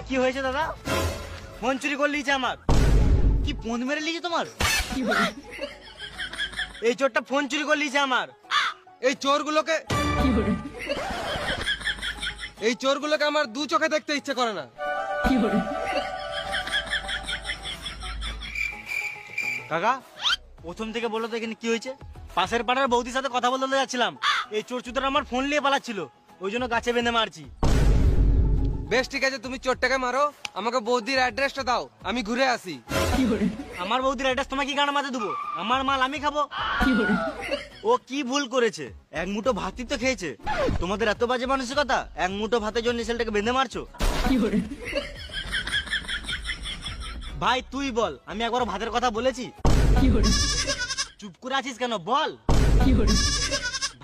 কি হয়েছে দাদা? ফোন চুরি করে লিয়েছে আমার। কি ফোন মেরে লিয়েছে তোমার? এই চোরটা ফোন চুরি করে লিয়েছে আমার। এই চোরগুলোকে আমার দু চোখে দেখতে ইচ্ছে করে না। কাকা প্রথম থেকে বলো তো এখানে কি হয়েছে? পাশের পাড়ার বৌদির সাথে কথা বলতে যাচ্ছিলাম, এই চোর চুতরা আমার ফোন নিয়ে পালাচ্ছিল, ওই জন্য গাছে বেঁধে মারছি। বেশ ঠিক আছে, তুমি চোরটাকে মারো, আমাকে বৌদির অ্যাড্রেসটা দাও, আমি ঘুরে আসি। আমার বৌদির অ্যাড্রেস তোমাকে কি গান মাঝে দেবো? আমার মাল আমি খাবো। ও কি ভুল করেছে? এক মুঠো ভাতই তো খেয়েছে। তোমাদের এত বাজে মানসিকতা, এক মুঠো ভাতের জন্য ছেলেটাকে বেঁধে মারছো। ভাই তুই বল, আমি একবার ভাতের কথা বলেছি? চুপ করে আছিস কেন, বল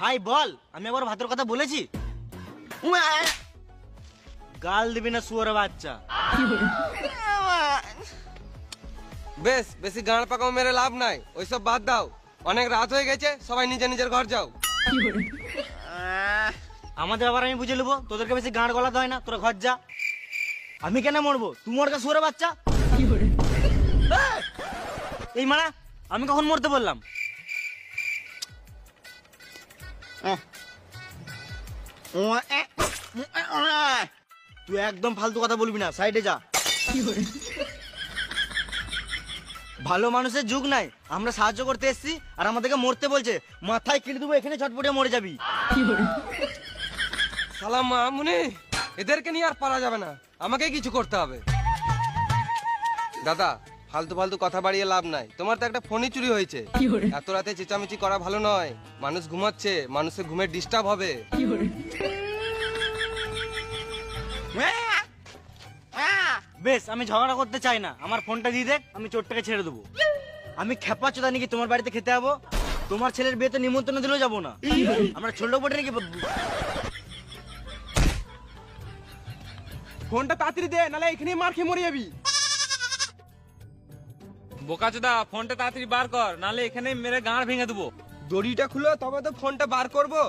ভাই বল, আমি একবার ভাতের কথা বলেছি? গাল দিবি না শুয়োর বাচ্চা। বেশ, বেশি গাঁড় পাকাও মেরে লাভ নাই, ওইসব বাদ দাও, অনেক রাত হয়ে গেছে, সবাই নিজের নিজের ঘর যাও। আমাদের আবার আমি বুঝে নেবো, তোদেরকে বেশি গাঁড় গলাতে হয় না, তোরা ঘর যা। আমি কেন মরবো? তুই মরকা শুয়োর বাচ্চা। এই মারা, আমি কখন মরতে বললাম? তুই একদম ফালতু কথা বলবি না, সাইডে যা। ভালো মানুষের যুগ নাই, আমরা সাহায্য করতে এসেছি আর আমাদেরকে মরতে বলছে। মাথায় কেটে দেবো, এখানে ছটপটে মরে যাবি। সালাম মামুনি, এদেরকে নিয়ে আর পারা যাবে না, আমাকে কিছু করতে হবে। দাদা ফালতু ফালতু কথা বাড়িয়ে লাভ নাই, তোমার তো একটা ফোনই চুরি হয়েছে। এত রাতে চেঁচামেচি করা ভালো নয়, মানুষ ঘুমাচ্ছে, মানুষের ঘুমের ডিস্টার্ব হবে। বেশ, আমি ঝগড়া করতে চাই না, আমার ফোনটা দিয়ে দেখ, আমি চোরটাকে ছেড়ে দেবো। আমি খেপা চোদা নাকি তোমার বাড়িতে খেতে যাবো? তোমার ছেলের বিয়েতে নিমন্ত্রণ দিলেও যাবো না। আমরা ছোট বটে নাকি? ফোনটা তাড়াতাড়ি দে, নালে এখানেই মার খেয়ে মরে যাবি। বোকাচোদা, ফোনটা তাড়াতাড়ি বার কর, নালে এখানে মেরে গাঁড় ভেঙে দেবো। দড়িটা খুলো, তবে তো ফোনটা বার করবো।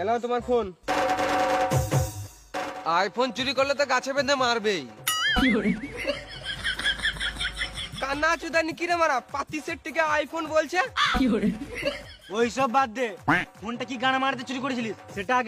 এলাও তোমার ফোন। আইফোন চুরি করলে তো গাছে বেঁধে মারবেই। কান্না চুদানি কিরে মারা, পাতি সেট থেকে আইফোন বলছে। ওইসব বাদ দে, ফোনটা কি গানা মারতে চুরি করেছিলিস সেটা আগে